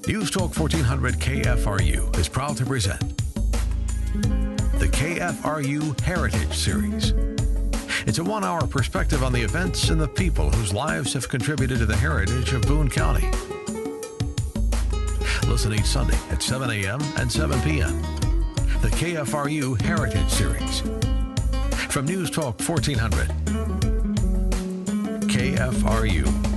News Talk 1400 KFRU is proud to present the KFRU Heritage Series. It's a one-hour perspective on the events and the people whose lives have contributed to the heritage of Boone County. Listen each Sunday at 7 a.m. and 7 p.m. The KFRU Heritage Series. From News Talk 1400, KFRU.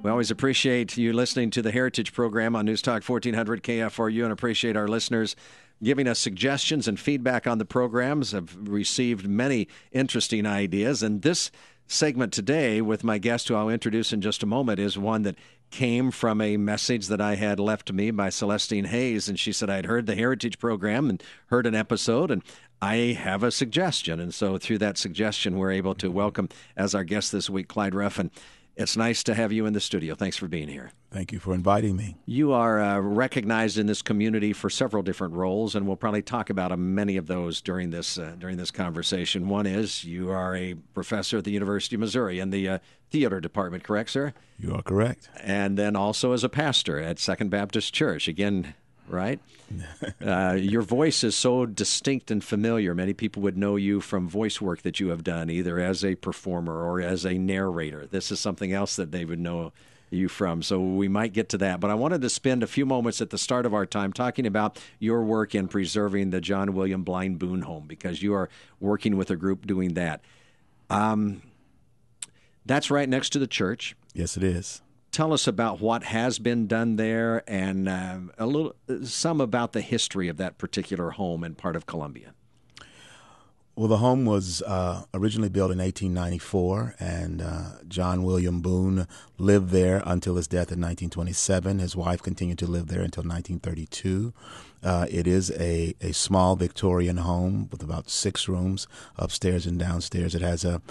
We always appreciate you listening to the Heritage Program on News Talk 1400 KFRU and appreciate our listeners giving us suggestions and feedback on the programs. I've received many interesting ideas, and this segment today with my guest, who I'll introduce in just a moment, is one that came from a message that I had left to me by Celestine Hayes, and she said I'd heard the Heritage Program and heard an episode, and I have a suggestion. And so through that suggestion, we're able to welcome as our guest this week, Clyde Ruffin. It's nice to have you in the studio. Thanks for being here. Thank you for inviting me. You are recognized in this community for several different roles, and we'll probably talk about many of those during this conversation. One is you are a professor at the University of Missouri in the theater department, correct, sir? You are correct. And then also as a pastor at Second Baptist Church. Again, right? Your voice is so distinct and familiar. Many people would know you from voice work that you have done, either as a performer or as a narrator. This is something else that they would know you from. So we might get to that. But I wanted to spend a few moments at the start of our time talking about your work in preserving the John William Blind Boone home, because you are working with a group doing that. That's right next to the church. Yes, it is. Tell us about what has been done there and some about the history of that particular home in part of Columbia. Well, the home was originally built in 1894, and John William Boone lived there until his death in 1927. His wife continued to live there until 1932. It is a small Victorian home with about 6 rooms upstairs and downstairs. It has an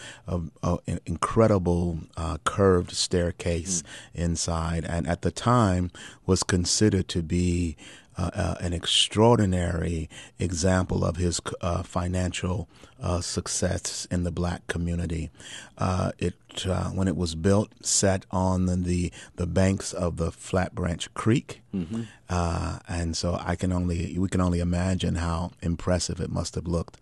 incredible curved staircase inside, and at the time was considered to be an extraordinary example of his financial success in the black community. When it was built, sat on the banks of the Flat Branch Creek, and so we can only imagine how impressive it must have looked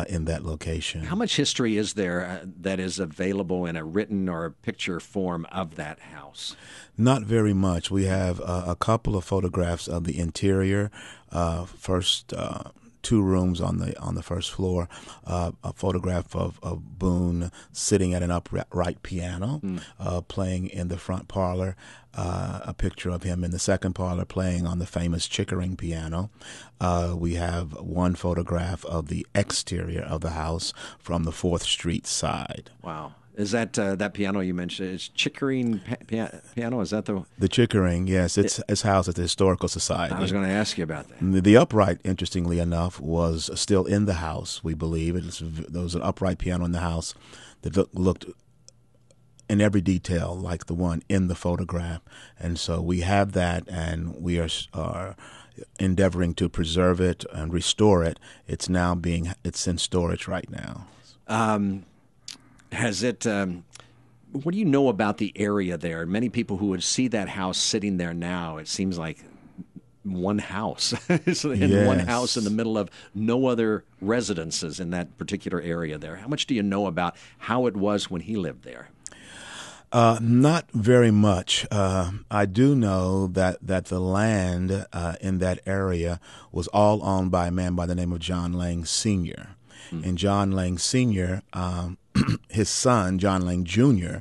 in that location. How much history is there that is available in a written or a picture form of that house? Not very much. We have a couple of photographs of the interior. First 2 rooms on the first floor. A photograph of Boone sitting at an upright piano, playing in the front parlor. A picture of him in the second parlor playing on the famous Chickering piano. We have one photograph of the exterior of the house from the 4th Street side. Wow. Is that that piano you mentioned? Is Chickering piano? Is that the Chickering? Yes, it's housed at the Historical Society. I was going to ask you about that. The upright, interestingly enough, was still in the house. We believe there was an upright piano in the house that looked in every detail like the one in the photograph, and so we have that, and we are endeavoring to preserve it and restore it. It's in storage right now. Has it? What do you know about the area there? Many people who would see that house sitting there now, it seems like one house, one house in the middle of no other residences in that particular area there. How much do you know about how it was when he lived there? Not very much. I do know that the land in that area was all owned by a man by the name of John Lang Sr. And John Lang Sr., his son, John Lang Jr.,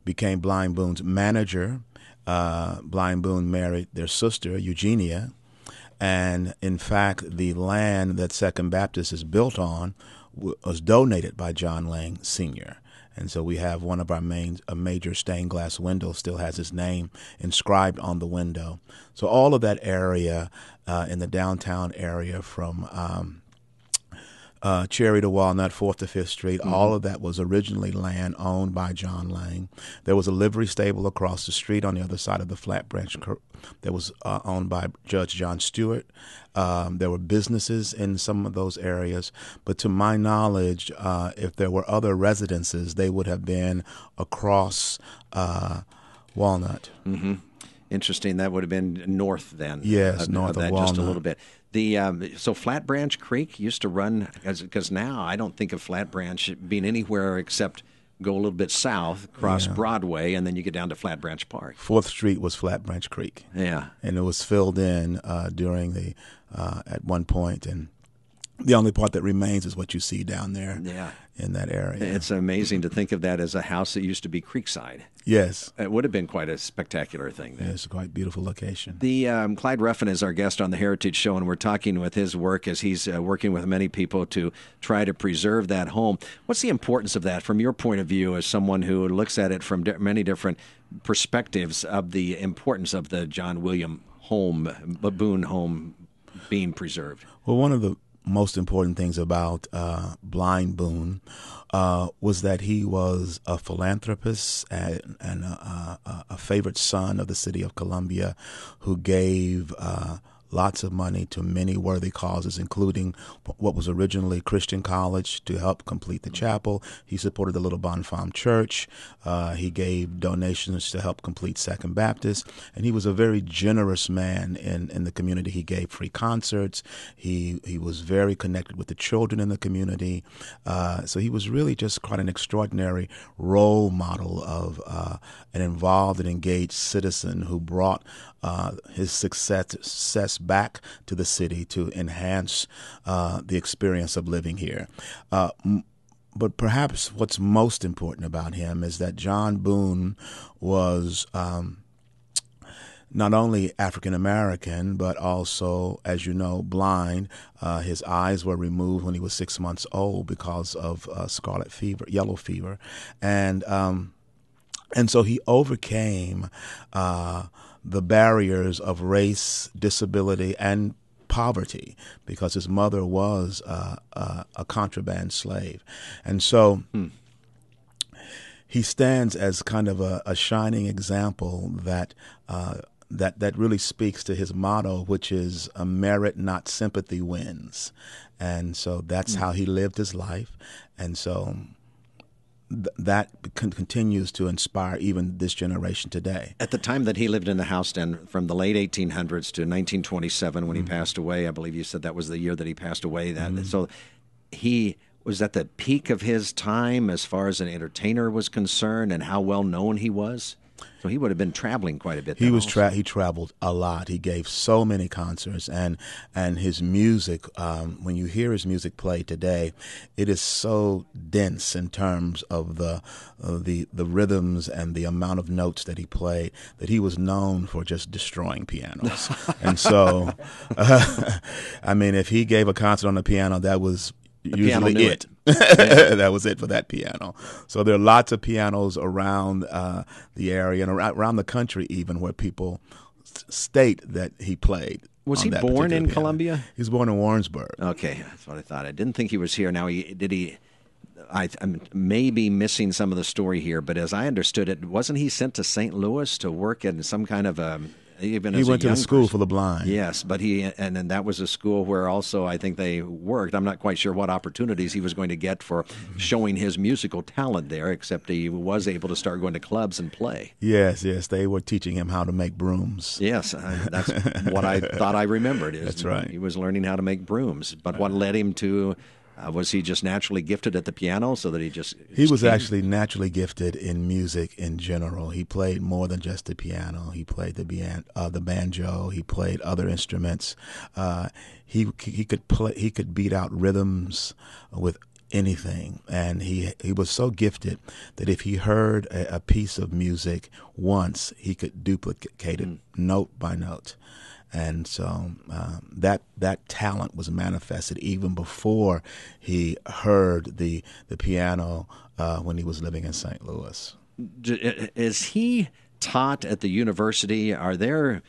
became Blind Boone's manager. Blind Boone married their sister, Eugenia. And in fact, the land that Second Baptist is built on was donated by John Lang Sr. And so we have one of our major stained glass windows still has his name inscribed on the window. So all of that area in the downtown area from Cherry to Walnut, 4th to 5th Street, all of that was originally land owned by John Lang. There was a livery stable across the street on the other side of the Flat Branch that was owned by Judge John Stewart. There were businesses in some of those areas, but to my knowledge, if there were other residences, they would have been across Walnut. Interesting. That would have been north then. Yes, north of that, Walnut. just a little bit. So Flat Branch Creek used to run, because now I don't think of Flat Branch being anywhere except go a little bit south, cross Broadway, and then you get down to Flat Branch Park. 4th Street was Flat Branch Creek. Yeah. And it was filled in during the at one point, and the only part that remains is what you see down there in that area. It's amazing to think of that as a house that used to be creekside. Yes. It would have been quite a spectacular thing then. Yeah, it's a quite beautiful location. The Clyde Ruffin is our guest on the Heritage Show, and we're talking with his work as he's working with many people to try to preserve that home. What's the importance of that from your point of view as someone who looks at it from many different perspectives of the importance of the John William Boone home being preserved? Well, one of the most important things about Blind Boone was that he was a philanthropist and a favorite son of the city of Columbia who gave lots of money to many worthy causes, including what was originally Christian College to help complete the chapel. He supported the Little Bonfim Church. He gave donations to help complete Second Baptist. And he was a very generous man in the community. He gave free concerts. He was very connected with the children in the community. So he was really just quite an extraordinary role model of an involved and engaged citizen who brought his success back to the city to enhance the experience of living here. But perhaps what's most important about him is that John Boone was not only African American, but also, as you know, blind. His eyes were removed when he was 6 months old because of yellow fever, and so he overcame the barriers of race, disability, and poverty because his mother was a contraband slave. And so he stands as kind of a shining example that really speaks to his motto, which is merit, not sympathy, wins. And so that's how he lived his life. And so that continues to inspire even this generation today. At the time that he lived in the house, then from the late 1800s to 1927, when he passed away, I believe you said that was the year that he passed away. So he was at the peak of his time as far as an entertainer was concerned, and how well known he was. So he would have been traveling quite a bit. He traveled a lot. He gave so many concerts, and his music. When you hear his music played today, it is so dense in terms of the rhythms and the amount of notes that he played that he was known for just destroying pianos. And so, I mean, if he gave a concert on the piano, that was usually it. That was it for that piano. So there are lots of pianos around the area and around the country even where people state that he played. Was he born in Columbia? He was born in Warrensburg. Okay, that's what I thought. I didn't think he was here. Now, I'm maybe missing some of the story here, but as I understood it, wasn't he sent to St. Louis to work in some kind of he went to the school for the blind. Yes, but and then that was a school where also I think they worked. I'm not quite sure what opportunities he was going to get for showing his musical talent there, except he was able to start going to clubs and play. Yes, they were teaching him how to make brooms. Yes, that's what I thought I remembered. That's right. He was learning how to make brooms, but what led him to... was he just naturally gifted at the piano so that he was actually naturally gifted in music in general. He played more than just the piano. He played the banjo. He played other instruments. He could beat out rhythms with anything, and he was so gifted that if he heard a piece of music once, he could duplicate it note by note. And so that talent was manifested even before he heard the piano when he was living in St. Louis. Is he taught at the university? Are there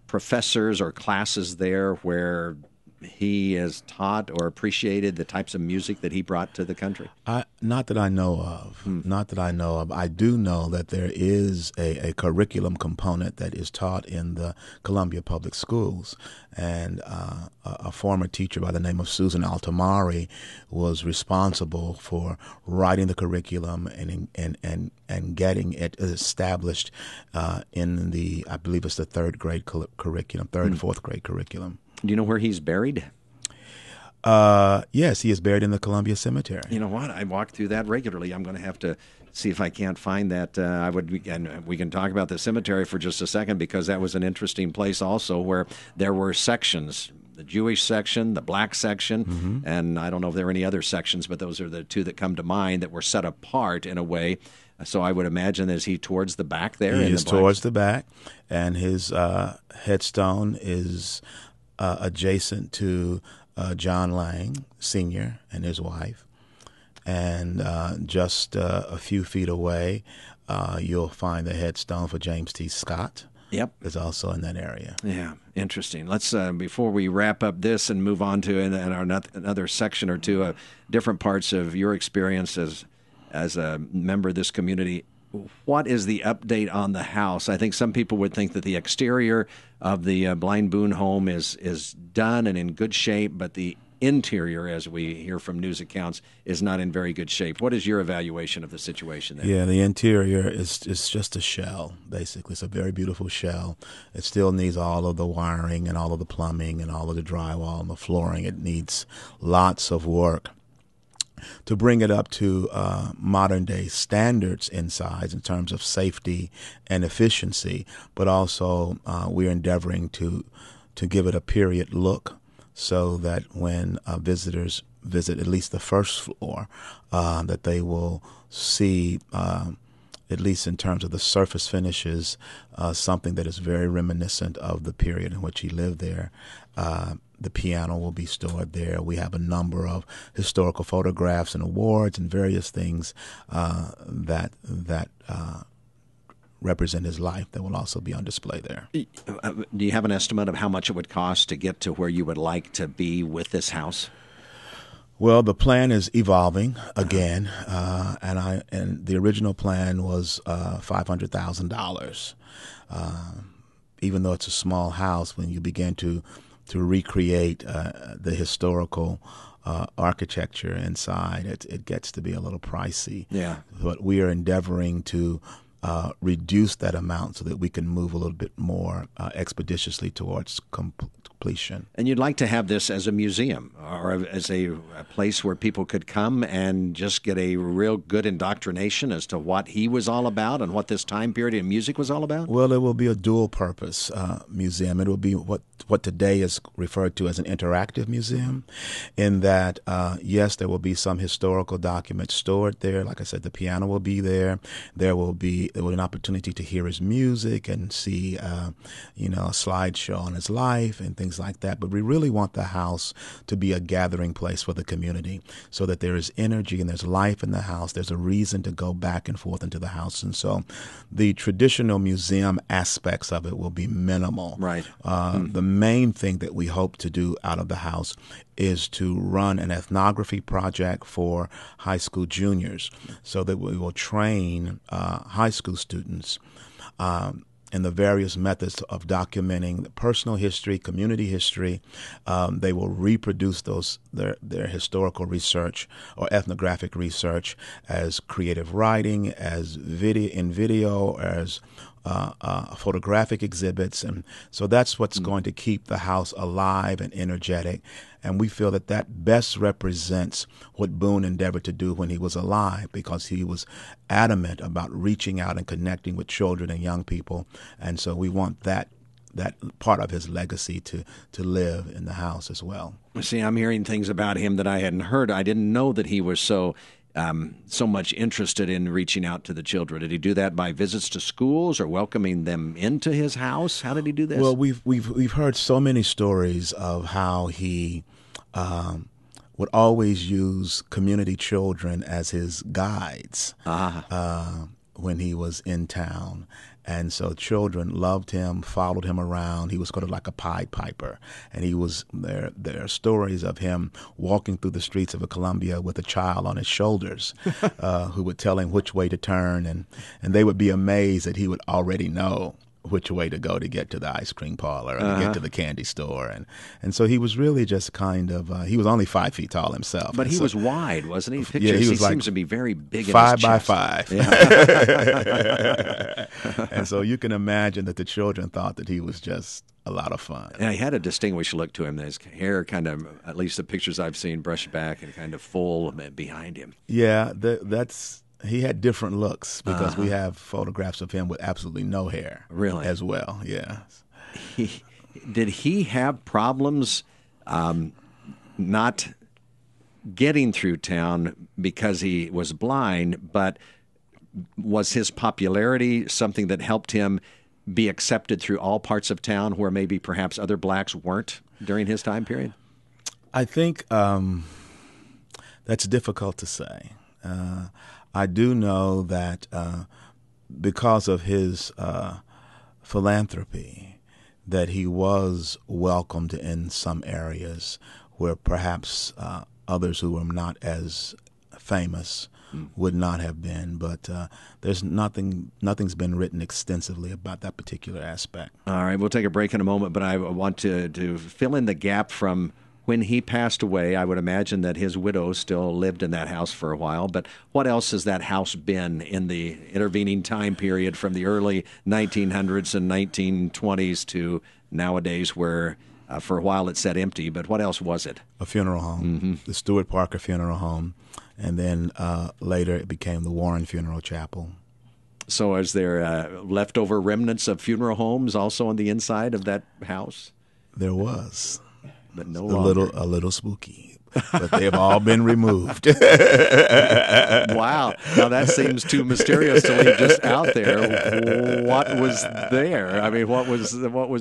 professors or classes there where he has taught or appreciated the types of music that he brought to the country? Not that I know of. Not that I know of. I do know that there is a curriculum component that is taught in the Columbia Public Schools, and a former teacher by the name of Susan Altamari was responsible for writing the curriculum and getting it established in the, I believe it's the third grade curriculum, third and fourth grade curriculum. Do you know where he's buried? Yes, he is buried in the Columbia Cemetery. You know what? I walk through that regularly. I'm going to have to see if I can't find that. And we can talk about the cemetery for just a second, because that was an interesting place also where there were sections. The Jewish section, the black section, and I don't know if there are any other sections, but those are the two that come to mind that were set apart in a way. So I would imagine, is he towards the back there? He is towards the back, and his headstone is adjacent to John Lang Sr. and his wife. And just a few feet away, you'll find the headstone for James T. Scott. Yep. Is also in that area. Yeah, interesting. Let's, before we wrap up this and move on to another section or two, different parts of your experience as a member of this community, what is the update on the house? I think some people would think that the exterior of the Blind Boone home is done and in good shape, but the interior, as we hear from news accounts, is not in very good shape. What is your evaluation of the situation there? Yeah, the interior is just a shell, basically. It's a very beautiful shell. It still needs all of the wiring and all of the plumbing and all of the drywall and the flooring. It needs lots of work to bring it up to modern-day standards inside in terms of safety and efficiency, but also we're endeavoring to give it a period look so that when visitors visit at least the first floor, that they will see, at least in terms of the surface finishes, something that is very reminiscent of the period in which he lived there. The piano will be stored there. We have a number of historical photographs and awards and various things that represent his life that will also be on display there. Do you have an estimate of how much it would cost to get to where you would like to be with this house? Well, the plan is evolving again, and the original plan was $500,000. Even though it's a small house, when you begin to recreate the historical architecture inside, it gets to be a little pricey. Yeah. But we are endeavoring to reduce that amount so that we can move a little bit more expeditiously towards completion. And you'd like to have this as a museum or as a place where people could come and just get a real good indoctrination as to what he was all about and what this time period in music was all about? Well, it will be a dual-purpose museum. It will be what today is referred to as an interactive museum, in that, yes, there will be some historical documents stored there. Like I said, the piano will be there. There will be an opportunity to hear his music and see, a slideshow on his life and things like that. But we really want the house to be a gathering place for the community, so that there is energy and there's life in the house. There's a reason to go back and forth into the house. And so the traditional museum aspects of it will be minimal. Right. The main thing that we hope to do out of the house is to run an ethnography project for high school juniors, so that we will train high school students in the various methods of documenting the personal history, community history. They will reproduce their historical research or ethnographic research as creative writing, as video, as photographic exhibits. And so that's what's going to keep the house alive and energetic. And we feel that best represents what Boone endeavored to do when he was alive, because he was adamant about reaching out and connecting with children and young people. And so we want that part of his legacy to live in the house as well. See, I'm hearing things about him that I hadn't heard. I didn't know that he was so much interested in reaching out to the children. Did he do that by visits to schools or welcoming them into his house? How did he do this? Well, we've heard so many stories of how he would always use community children as his guides when he was in town. And so children loved him, followed him around. He was sort of like a Pied Piper. And he was there are stories of him walking through the streets of Columbia with a child on his shoulders who would tell him which way to turn. And they would be amazed that he would already know which way to go to get to the ice cream parlor or to get to the candy store. And so he was really just kind of, he was only 5 feet tall himself. But he was wide, wasn't he? Pictures, he was he like seems to be very big in 5 his by chest. 5. Yeah. And so you can imagine that the children thought that he was just a lot of fun. And he had a distinguished look to him. His hair kind of, at least the pictures I've seen, brushed back and kind of full behind him. Yeah, he had different looks because we have photographs of him with absolutely no hair. Really? As well, yeah. Did he have problems not getting through town because he was blind, but was his popularity something that helped him be accepted through all parts of town where maybe perhaps other blacks weren't during his time period? I think that's difficult to say. I do know that because of his philanthropy, that he was welcomed in some areas where perhaps others who were not as famous would not have been. But there's nothing's been written extensively about that particular aspect. All right, we'll take a break in a moment, but I want to fill in the gap from when he passed away. I would imagine that his widow still lived in that house for a while, but what else has that house been in the intervening time period from the early 1900s and 1920s to nowadays where for a while it sat empty, but what else was it? A funeral home, the Stewart Parker Funeral Home, and then later it became the Warren Funeral Chapel. So is there leftover remnants of funeral homes also on the inside of that house? There was. But no longer. A little spooky, but they've all been removed. Wow. Now that seems too mysterious to leave just out there. What was there? I mean, what was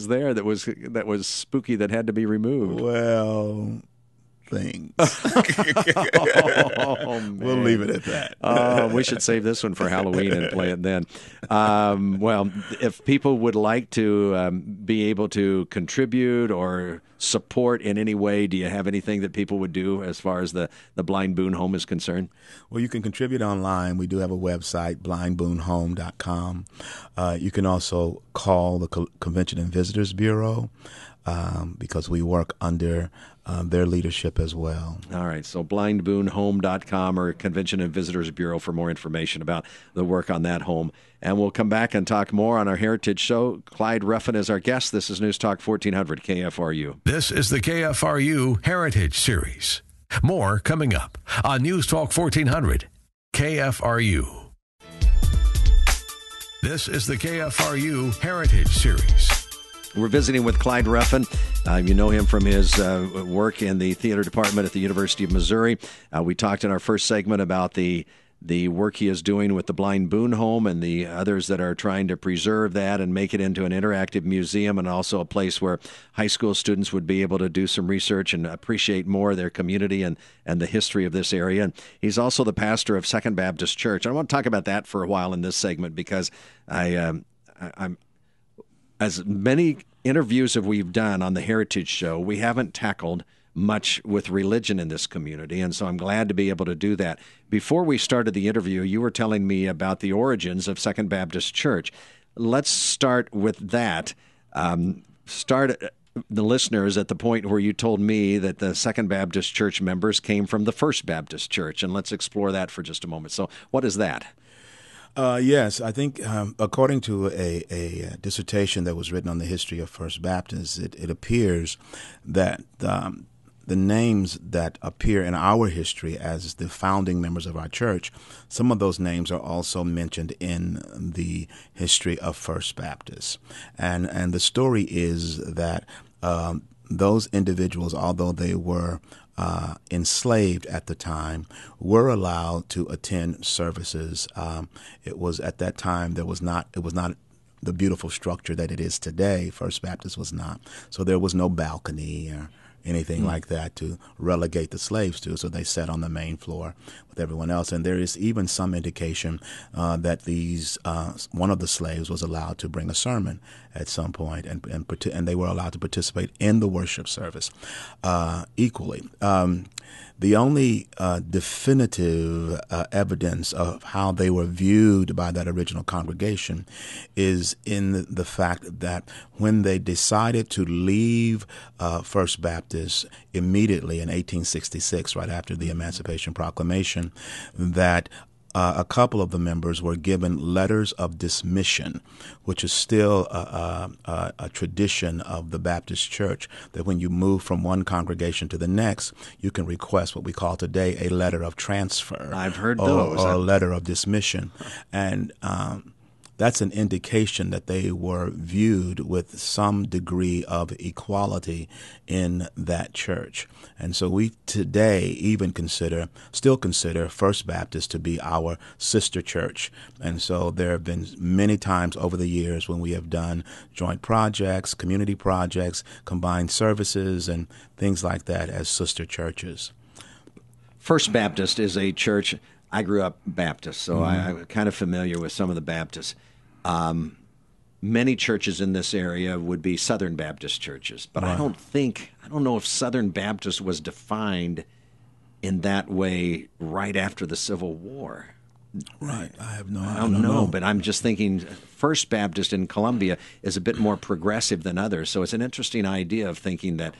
there that was spooky that had to be removed? Well, things. Oh, we'll leave it at that. We should save this one for Halloween and play it then. Well, if people would like to be able to contribute or support in any way, do you have anything that people would do as far as the Blind Boone Home is concerned? Well, you can contribute online. We do have a website, blindboonehome.com. You can also call the Convention and Visitors Bureau because we work under their leadership as well. All right, so blindboonehome.com or Convention and Visitors Bureau for more information about the work on that home. And we'll come back and talk more on our Heritage Show. Clyde Ruffin is our guest. This is News Talk 1400 KFRU. This is the KFRU Heritage Series. More coming up on News Talk 1400 KFRU. This is the KFRU Heritage Series. We're visiting with Clyde Ruffin. You know him from his work in the theater department at the University of Missouri. We talked in our first segment about the work he is doing with the Blind Boone Home and the others that are trying to preserve that and make it into an interactive museum and also a place where high school students would be able to do some research and appreciate more their community and the history of this area. And he's also the pastor of Second Baptist Church. I want to talk about that for a while in this segment because I'm as many interviews as we've done on the Heritage Show, we haven't tackled much with religion in this community, and so I'm glad to be able to do that. Before we started the interview, you were telling me about the origins of Second Baptist Church. Let's start with that. Start the listeners at the point where you told me that the Second Baptist Church members came from the First Baptist Church, and let's explore that for just a moment. So what is that? Yes, I think according to a dissertation that was written on the history of First Baptist, it appears that the names that appear in our history as the founding members of our church, some of those names are also mentioned in the history of First Baptist. And the story is that those individuals, although they were enslaved at the time, were allowed to attend services. It was at that time it was not the beautiful structure that it is today. First Baptist was not. So there was no balcony anything like that to relegate the slaves to. So they sat on the main floor with everyone else. And there is even some indication that one of the slaves was allowed to bring a sermon at some point, and they were allowed to participate in the worship service equally. The only definitive evidence of how they were viewed by that original congregation is in the fact that when they decided to leave First Baptist immediately in 1866, right after the Emancipation Proclamation, that a couple of the members were given letters of dismission, which is still a tradition of the Baptist Church, that when you move from one congregation to the next, you can request what we call today a letter of transfer. I've heard those. Or a letter of dismission. And that's an indication that they were viewed with some degree of equality in that church. And so we today even still consider First Baptist to be our sister church. And so there have been many times over the years when we have done joint projects, community projects, combined services, and things like that as sister churches. First Baptist is a church. I grew up Baptist, so I'm kind of familiar with some of the Baptists. Many churches in this area would be Southern Baptist churches, but Right. I don't know if Southern Baptist was defined in that way right after the Civil War. Right. I don't know, but I'm just thinking First Baptist in Columbia is a bit more progressive than others, so it's an interesting idea of thinking that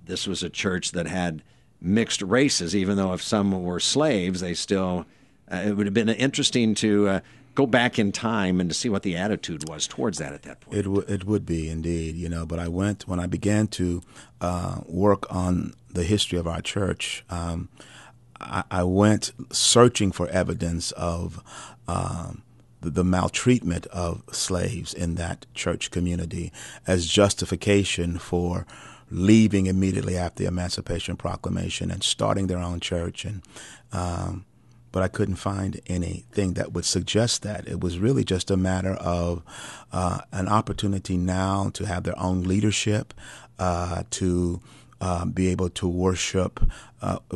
this was a church that had mixed races, even though if some were slaves, they still it would have been interesting to go back in time and to see what the attitude was towards that at that point. It would be indeed, but when I began to work on the history of our church, I went searching for evidence of the maltreatment of slaves in that church community as justification for leaving immediately after the Emancipation Proclamation and starting their own church. But I couldn't find anything that would suggest that. It was really just a matter of an opportunity now to have their own leadership, to be able to worship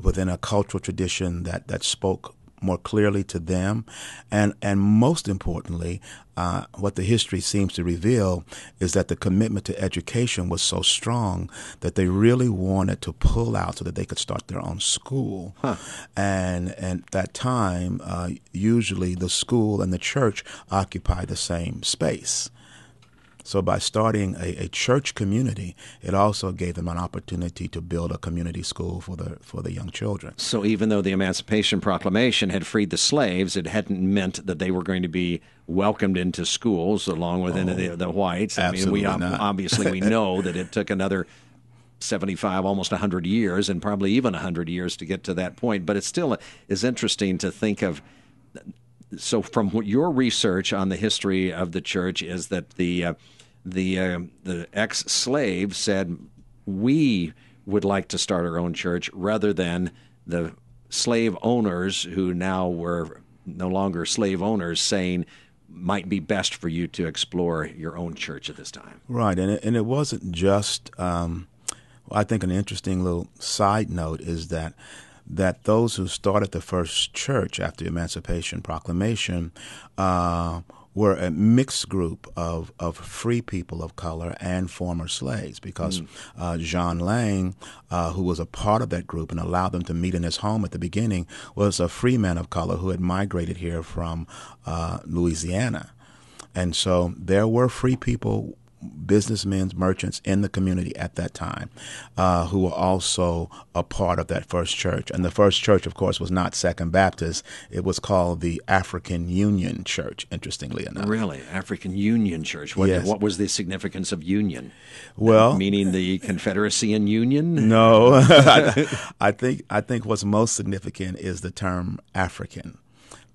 within a cultural tradition that spoke more clearly to them. And most importantly, what the history seems to reveal is that the commitment to education was so strong that they really wanted to pull out so that they could start their own school. And at that time, usually the school and the church occupy the same space. So by starting a church community, it also gave them an opportunity to build a community school for the young children. So even though the Emancipation Proclamation had freed the slaves, it hadn't meant that they were going to be welcomed into schools along with the whites. I mean, obviously we know that it took another 75, almost 100 years, and probably even 100 years to get to that point. But it still is interesting to think of. So from your research on the history of the church is that the ex-slave said, we would like to start our own church, rather than the slave owners who now were no longer slave owners saying might be best for you to explore your own church at this time. Right, and it wasn't just, I think an interesting little side note is that those who started the first church after the Emancipation Proclamation were a mixed group of free people of color and former slaves, because John Lang, who was a part of that group and allowed them to meet in his home at the beginning, was a free man of color who had migrated here from Louisiana. And so there were free people, businessmen, merchants in the community at that time who were also a part of that first church. And the first church, of course, was not Second Baptist. It was called the African Union Church, interestingly enough. Really? African Union Church? What was the significance of union? Well, meaning the Confederacy and Union? No. I think what's most significant is the term African.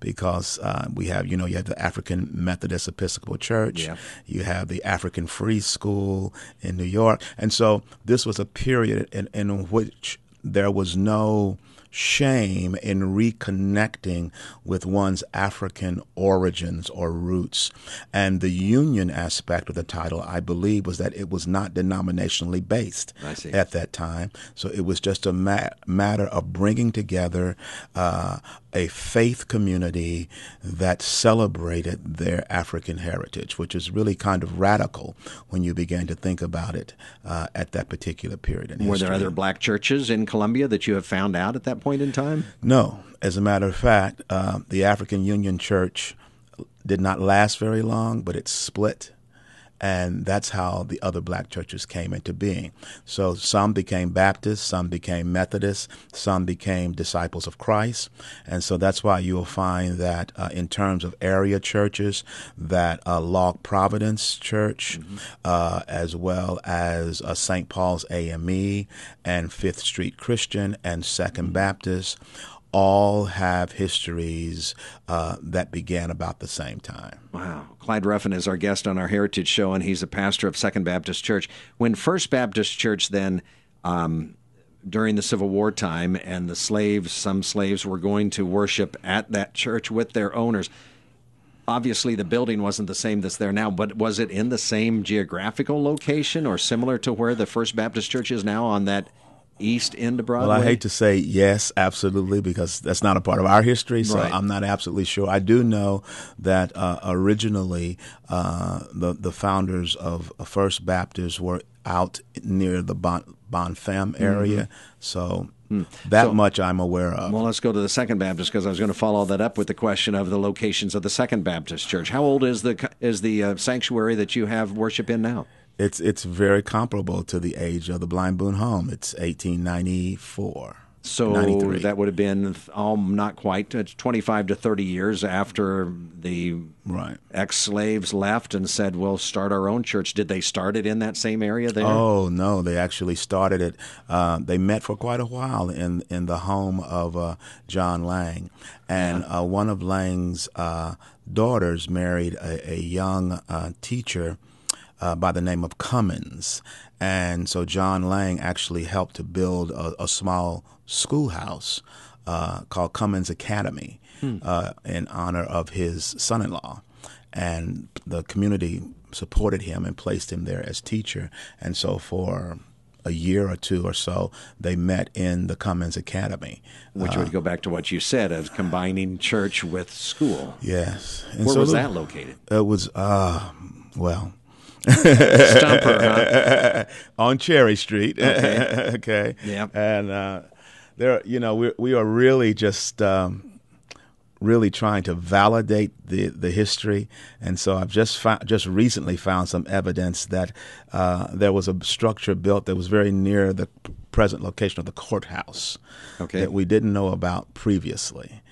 Because you have the African Methodist Episcopal Church, you have the African Free School in New York, and so this was a period in which there was no shame in reconnecting with one's African origins or roots. And the union aspect of the title, I believe, was that it was not denominationally based at that time. So it was just a matter of bringing together a faith community that celebrated their African heritage, which is really kind of radical when you begin to think about it at that particular period in history. Were there other black churches in Columbia that you have found out at that point in time? No. As a matter of fact, the African Union Church did not last very long, but it split. And that's how the other black churches came into being. So some became Baptists, some became Methodists, some became Disciples of Christ. And so that's why you'll find that in terms of area churches, that Log Providence Church, as well as St. Paul's AME and Fifth Street Christian and Second Baptist, all have histories that began about the same time. Wow. Clyde Ruffin is our guest on our Heritage Show, and he's a pastor of Second Baptist Church. When First Baptist Church then, during the Civil War time, and some slaves were going to worship at that church with their owners, obviously the building wasn't the same that's there now, but was it in the same geographical location or similar to where the First Baptist Church is now on that east end of Broadway? Well, I hate to say yes, absolutely, because that's not a part of our history, so right. I'm not absolutely sure. I do know that originally the founders of First Baptist were out near the Bonfim area, so that much I'm aware of. Well, let's go to the Second Baptist, because I was going to follow that up with the question of the locations of the Second Baptist Church. How old is the sanctuary that you have worship in now? It's very comparable to the age of the Blind Boone home. It's 1894. So 93. That would have been not quite 25 to 30 years after the ex-slaves left and said, we'll start our own church. Did they start it in that same area there? Oh, no. They actually started it. They met for quite a while in the home of John Lang. And one of Lang's daughters married a young teacher by the name of Cummins. And so John Lang actually helped to build a small schoolhouse called Cummins Academy in honor of his son-in-law. And the community supported him and placed him there as teacher. And so for a year or two or so, they met in the Cummins Academy. Which would go back to what you said of combining church with school. Yes. And Where was that located? It was, Stumper, huh? On Cherry Street. Okay. Okay. Yeah. And there, we are really just really trying to validate the history, and so I've just recently found some evidence that there was a structure built that was very near the present location of the courthouse that we didn't know about previously.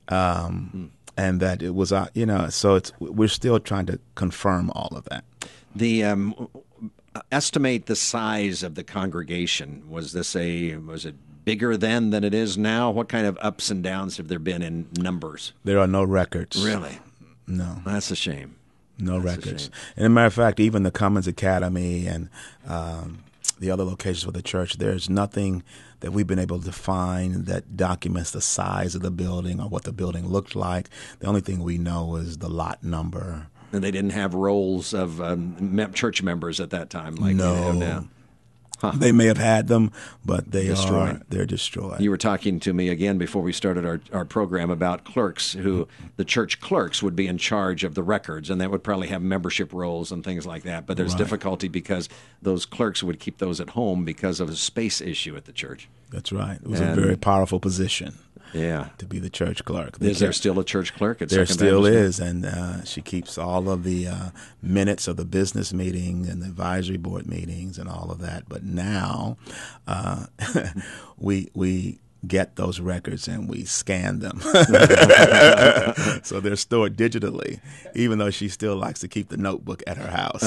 And that it was, so we're still trying to confirm all of that. Estimate the size of the congregation. Was it bigger then than it is now? What kind of ups and downs have there been in numbers? There are no records. Really? No. That's a shame. No records. And as a matter of fact, even the Cummins Academy and the other locations of the church, there's nothing that we've been able to find that documents the size of the building or what the building looked like. The only thing we know is the lot number. And they didn't have rolls of church members at that time like they have now. Huh. They may have had them, but they're destroyed. You were talking to me again before we started our program about clerks who the church clerks would be in charge of the records, and that would probably have membership rolls and things like that. But there's difficulty because those clerks would keep those at home because of a space issue at the church. That's right. It was a very powerful position. Yeah, to be the church clerk. Is there still a church clerk at There Second still Baptist? is, and she keeps all of the minutes of the business meeting and the advisory board meetings and all of that. But now we get those records and we scan them. So they're stored digitally, even though she still likes to keep the notebook at her house.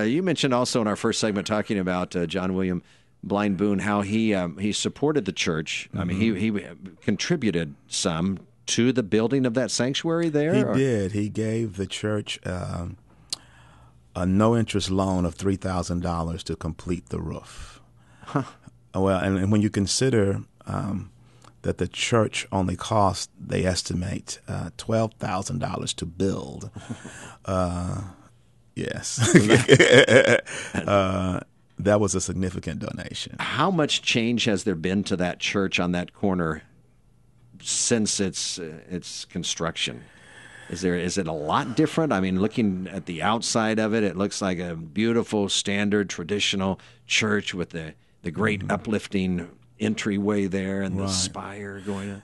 You mentioned also in our first segment talking about John William Blind Boone, how he supported the church. I mean, he contributed some to the building of that sanctuary there? He did. He gave the church a no-interest loan of $3,000 to complete the roof. Huh. Well, and when you consider that the church only cost, they estimate, $12,000 to build. Yes. That was a significant donation. How much change has there been to that church on that corner since its construction? Is it a lot different? I mean, looking at the outside of it, it looks like a beautiful, standard, traditional church with the great uplifting entryway there and the spire going up.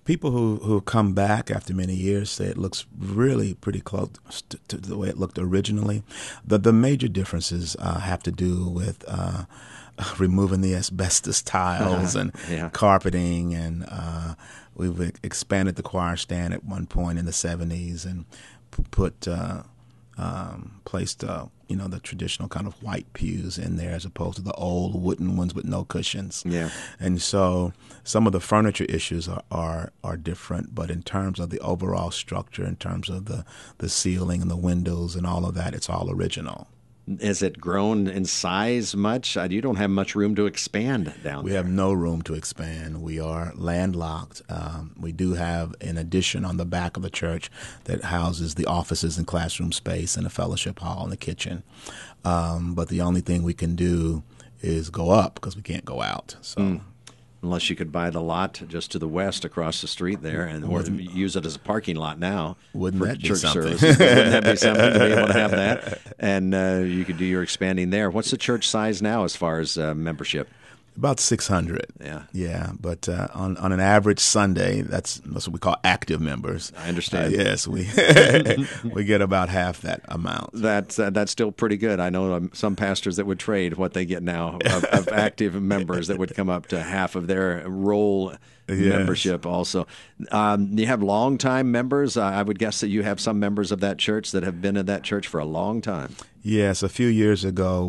People who come back after many years say it looks really pretty close to the way it looked originally. The major differences have to do with removing the asbestos tiles and carpeting, and we've expanded the choir stand at one point in the 70s and placed the traditional kind of white pews in there as opposed to the old wooden ones with no cushions. Yeah. And so some of the furniture issues are different, but in terms of the overall structure, in terms of the ceiling and the windows and all of that, it's all original. Has it grown in size much? You don't have much room to expand down there. We have no room to expand. We are landlocked. We do have an addition on the back of the church that houses the offices and classroom space and a fellowship hall and the kitchen. But the only thing we can do is go up because we can't go out. So. Unless you could buy the lot just to the west across the street there or use it as a parking lot now for church services. Wouldn't that be something to be able to have that? And you could do your expanding there. What's the church size now as far as membership? About 600. Yeah. But on an average Sunday, that's what we call active members. I understand. Yes, we we get about half that amount. That's still pretty good. I know some pastors that would trade what they get now of active members that would come up to half of their roll membership also. You have longtime members. I would guess that you have some members of that church that have been in that church for a long time. Yes, a few years ago,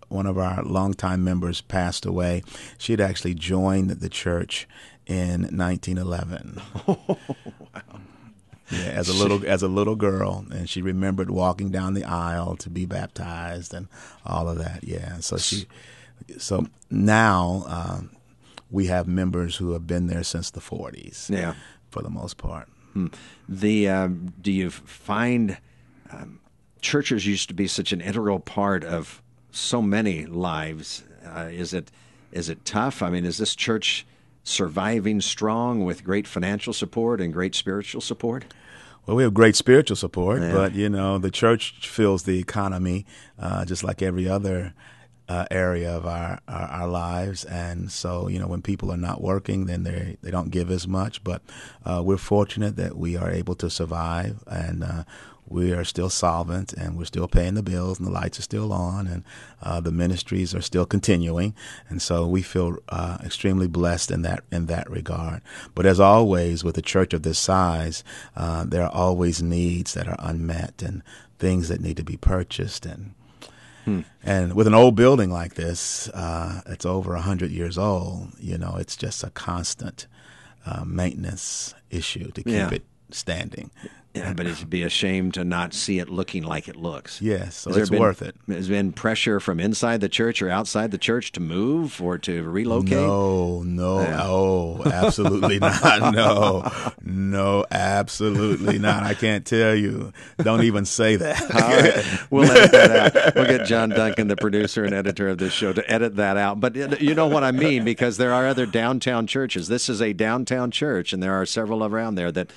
one of our longtime members passed away. She had actually joined the church in 1911. Wow. Yeah, as a little girl, and she remembered walking down the aisle to be baptized and all of that. Yeah, so now we have members who have been there since the 40s. Yeah, for the most part. Do you find churches used to be such an integral part of so many lives? Is it tough? I mean, is this church surviving strong with great financial support and great spiritual support? Well, we have great spiritual support, but the church fills the economy just like every other area of our lives, and so when people are not working, then they don't give as much. But we're fortunate that we are able to survive, and we are still solvent, and we're still paying the bills, and the lights are still on, and the ministries are still continuing, and so we feel extremely blessed in that regard. But as always, with a church of this size, there are always needs that are unmet and things that need to be purchased, and with an old building like this, it's over 100 years old. It's just a constant maintenance issue to keep it standing. Yeah, but it'd be a shame to not see it looking like it looks. Yes, so it's worth it. Has there been pressure from inside the church or outside the church to move or to relocate? No, absolutely not. No, absolutely not. I can't tell you. Don't even say that. All right, we'll edit that out. We'll get John Duncan, the producer and editor of this show, to edit that out. But you know what I mean, because there are other downtown churches. This is a downtown church, and there are several around there that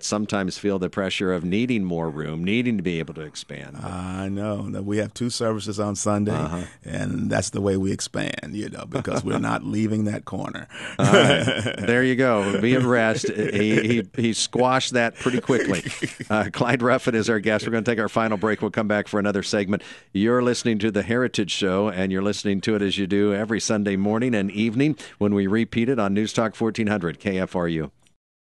sometimes feel the pressure of needing more room, needing to be able to expand. I know. We have 2 services on Sunday, and that's the way we expand, because we're not leaving that corner. All right. There you go. Be at rest. He squashed that pretty quickly. Clyde Ruffin is our guest. We're going to take our final break. We'll come back for another segment. You're listening to The Heritage Show, and you're listening to it as you do every Sunday morning and evening when we repeat it on News Talk 1400 KFRU.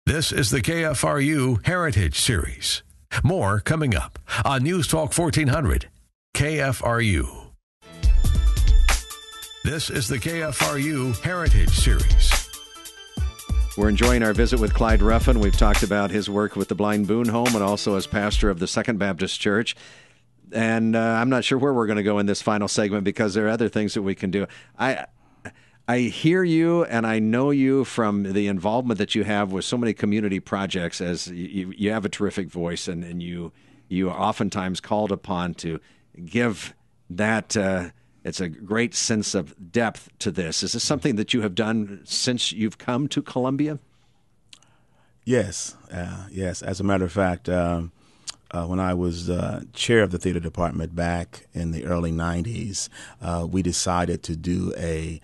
This is the KFRU Heritage Series. More coming up on News Talk 1400 KFRU. This is the KFRU Heritage Series. We're enjoying our visit with Clyde Ruffin. We've talked about his work with the Blind Boone Home and also as pastor of the Second Baptist Church. And I'm not sure where we're going to go in this final segment because there are other things that we can do. I hear you, and I know you from the involvement that you have with so many community projects. As you have a terrific voice, and you are oftentimes called upon to give that. It's a great sense of depth to this. Is this something that you have done since you've come to Columbia? Yes, yes. As a matter of fact, when I was chair of the theater department back in the early '90s, we decided to do a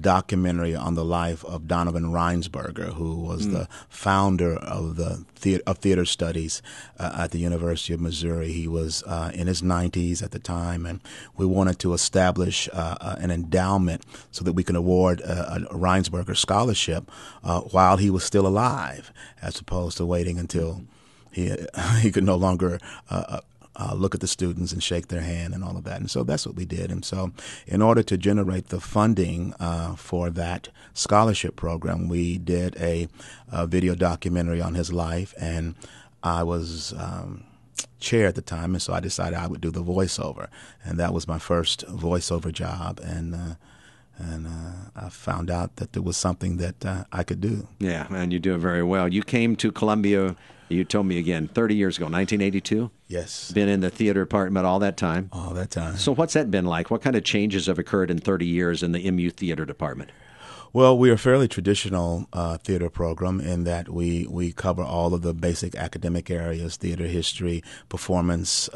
documentary on the life of Donovan Reinsberger, who was the founder of the theater studies at the University of Missouri. He was in his 90s at the time, and we wanted to establish an endowment so that we can award a Reinsberger scholarship while he was still alive, as opposed to waiting until he could no longer look at the students and shake their hand and all of that. And so that's what we did. And so in order to generate the funding for that scholarship program, we did a video documentary on his life. And I was chair at the time, and so I decided I would do the voiceover. And that was my first voiceover job. And I found out that there was something that I could do. Yeah, and you do it very well. You came to Columbia, you told me again, 30 years ago, 1982? Yes. Been in the theater department all that time? All that time. So what's that been like? What kind of changes have occurred in 30 years in the MU theater department? Well, we are a fairly traditional theater program in that we cover all of the basic academic areas: theater history, performance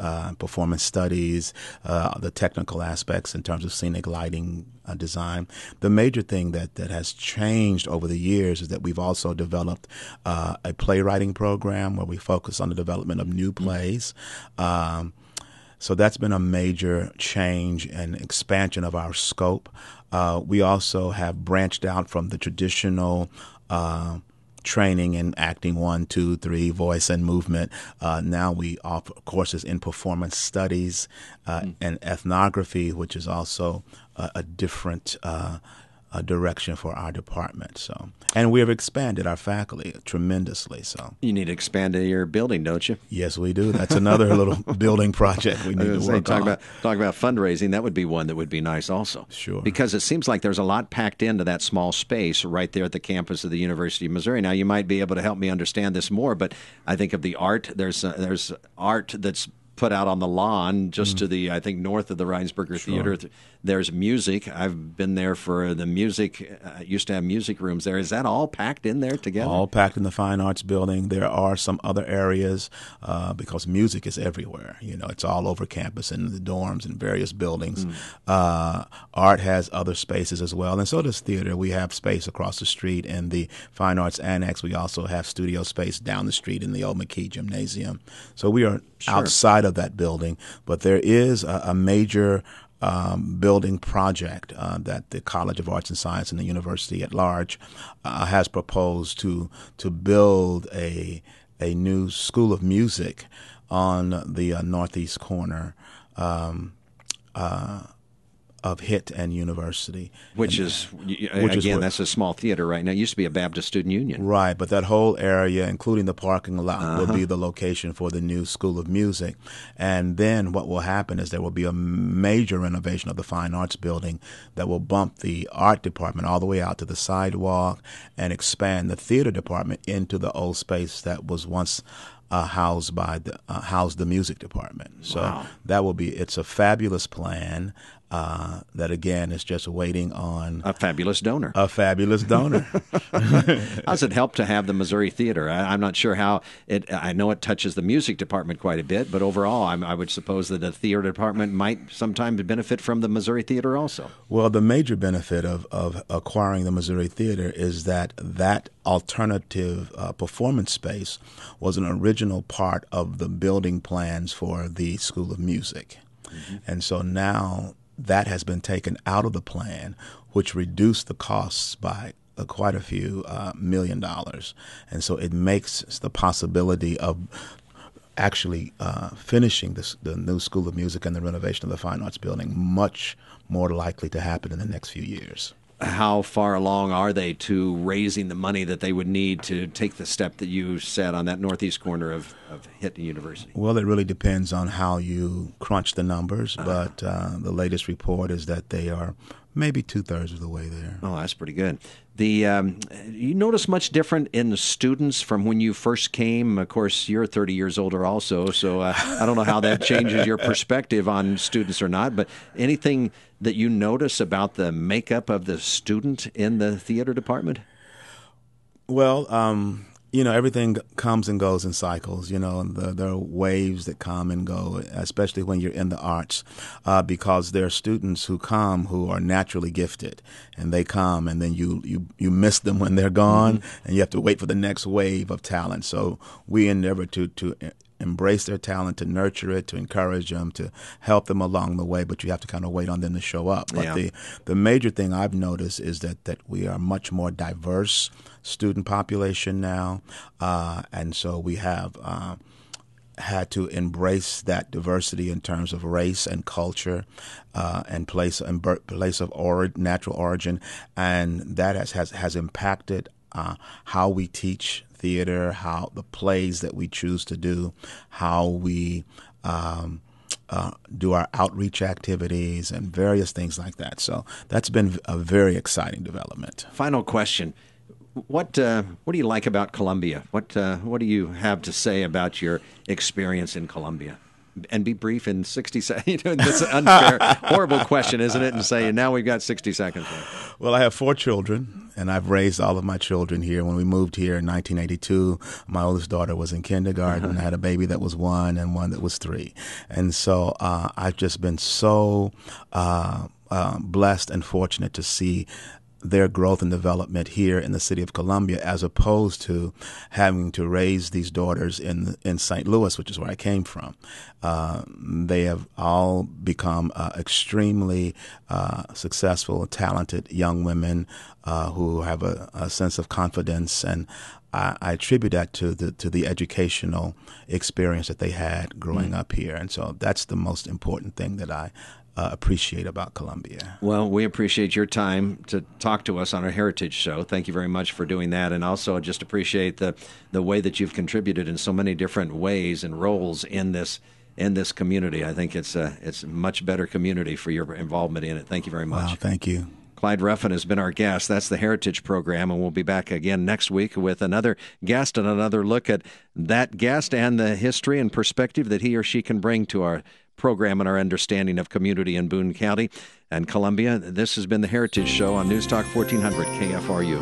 studies, the technical aspects in terms of scenic lighting, design. The major thing that has changed over the years is that we've also developed a playwriting program where we focus on the development of new plays. So that's been a major change and expansion of our scope. We also have branched out from the traditional training in acting 1, 2, 3, voice and movement. Now we offer courses in performance studies and ethnography, which is also a different direction for our department. So, and we have expanded our faculty tremendously. So you need to expand your building, don't you? Yes, we do. That's another little building project we need to work on. Talk about fundraising. That would be one that would be nice also. Sure. Because it seems like there's a lot packed into that small space right there at the campus of the University of Missouri. Now, you might be able to help me understand this more, but I think of the art. There's art that's put out on the lawn just to the, I think, north of the Reinsberger Theater. There's music. I've been there for the music. Used to have music rooms there. Is that all packed in there together? All packed in the Fine Arts Building. There are some other areas because music is everywhere. You know, it's all over campus and the dorms and various buildings. Art has other spaces as well, and so does theater. We have space across the street in the Fine Arts Annex. We also have studio space down the street in the old McKee Gymnasium. So we are outside of that building, but there is a major building project that the College of Arts and Science and the university at large has proposed to build a new school of music on the northeast corner of Hitt and University. Which is that's a small theater right now. It used to be a Baptist Student Union. Right, but that whole area, including the parking lot, will be the location for the new School of Music. And then what will happen is there will be a major renovation of the Fine Arts Building that will bump the art department all the way out to the sidewalk and expand the theater department into the old space that was once housed the music department. So that will it's a fabulous plan. That again is just waiting on a fabulous donor. A fabulous donor. How does it help to have the Missouri Theater? I'm not sure how I know it touches the music department quite a bit, but overall, I would suppose that the theater department might sometimes benefit from the Missouri Theater also. Well, the major benefit of acquiring the Missouri Theater is that alternative performance space was an original part of the building plans for the School of Music, and so now that has been taken out of the plan, which reduced the costs by quite a few $1 million. And so it makes the possibility of actually finishing the new School of Music and the renovation of the Fine Arts Building much more likely to happen in the next few years. How far along are they to raising the money that they would need to take the step that you said on that northeast corner of Hitt University? Well, it really depends on how you crunch the numbers, but the latest report is that they are maybe 2/3 of the way there. Oh, that's pretty good. You notice much different in the students from when you first came? Of course, you're 30 years older also, so I don't know how that changes your perspective on students or not, but anything that you notice about the makeup of the student in the theater department? Well, everything comes and goes in cycles. There are waves that come and go, especially when you're in the arts, because there are students who come who are naturally gifted, and they come, and then you miss them when they're gone, and you have to wait for the next wave of talent. So we endeavor to embrace their talent, to nurture it, to encourage them, to help them along the way, but you have to kind of wait on them to show up. But the major thing I've noticed is that we are much more diverse student population now, and so we have had to embrace that diversity in terms of race and culture and place of natural origin, and that has impacted how we teach theater, how the plays that we choose to do, how we do our outreach activities and various things like that. So that's been a very exciting development. Final question. What do you like about Columbia? What do you have to say about your experience in Columbia? And be brief in 60 seconds. That's an unfair, horrible question, isn't it? And say, now we've got 60 seconds. Well, I have 4 children, and I've raised all of my children here. When we moved here in 1982, my oldest daughter was in kindergarten. I had a baby that was 1 and one that was 3. And so I've just been so blessed and fortunate to see their growth and development here in the city of Columbia, as opposed to having to raise these daughters in St. Louis, which is where I came from. They have all become extremely successful, talented young women who have a sense of confidence, and I attribute that to the educational experience that they had growing up here. And so that's the most important thing that I appreciate about Columbia. Well, we appreciate your time to talk to us on our Heritage Show. Thank you very much for doing that, and also just appreciate the way that you've contributed in so many different ways and roles in this community. I think it's a much better community for your involvement in it. Thank you very much. Wow, thank you. Clyde Ruffin has been our guest. That's the Heritage Program, and we'll be back again next week with another guest and another look at that guest and the history and perspective that he or she can bring to our program and our understanding of community in Boone County and Columbia. This has been the Heritage Show on News Talk 1400 KFRU.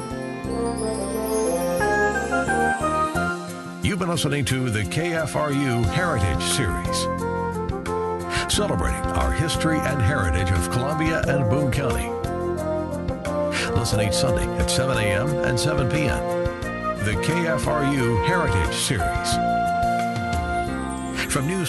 You've been listening to the KFRU Heritage Series, celebrating our history and heritage of Columbia and Boone County. Listen each Sunday at 7 a.m. and 7 p.m. The KFRU Heritage Series. From News